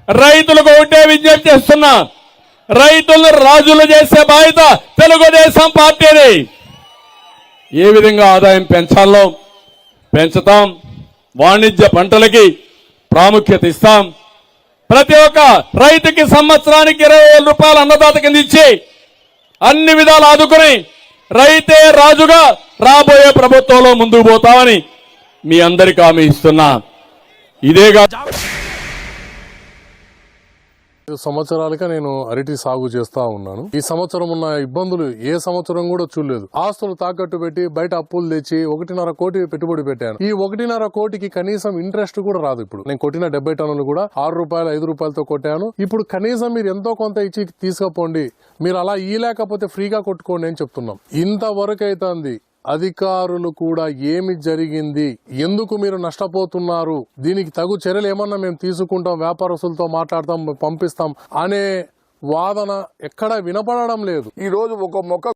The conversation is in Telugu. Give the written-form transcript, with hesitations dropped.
రైతులకు ఒకటే విజ్ఞప్తి చేస్తున్నా, రైతులను రాజులు చేసే బాధ్యత తెలుగుదేశం పార్టీని. ఏ విధంగా ఆదాయం పెంచాలో పెంచుతాం, వాణిజ్య పంటలకి ప్రాముఖ్యత ఇస్తాం. ప్రతి ఒక్క రైతుకి సంవత్సరానికి 20,000 రూపాయలు అన్నదాత కింద ఇచ్చి అన్ని విధాలు ఆదుకుని రైతే రాజుగా రాబోయే ప్రభుత్వంలో ముందుకు పోతామని మీ అందరికీ హామీ ఇస్తున్నా. ఇదేగా 5 సంవత్సరాలుగా నేను అరటి సాగు చేస్తా ఉన్నాను. ఈ సంవత్సరం ఉన్న ఇబ్బందులు ఏ సంవత్సరం కూడా చూడలేదు. ఆస్తులు తాకట్టు పెట్టి బయట అప్పులు తెచ్చి 1.5 కోటి పెట్టుబడి పెట్టాను. ఈ 1.5 కోటికి కనీసం ఇంట్రెస్ట్ కూడా రాదు. ఇప్పుడు నేను కొట్టిన 70 టన్నులు కూడా 6 రూపాయలు 5 రూపాయలతో కొట్టాను. ఇప్పుడు కనీసం మీరు ఎంతో కొంత ఇచ్చి తీసుకుపోండి, మీరు అలా ఇయ్యలేకపోతే ఫ్రీగా కొట్టుకోండి అని చెప్తున్నాం. ఇంతవరకు అయితే అధికారులు కూడా ఏమి జరిగింది, ఎందుకు మీరు నష్టపోతున్నారు, దీనికి తగు చర్యలు ఏమన్నా మేము తీసుకుంటాం, వ్యాపారస్తులతో మాట్లాడతాం, పంపిస్తాం అనే వాదన ఎక్కడా వినపడడం లేదు. ఈ రోజు ఒక మొక్క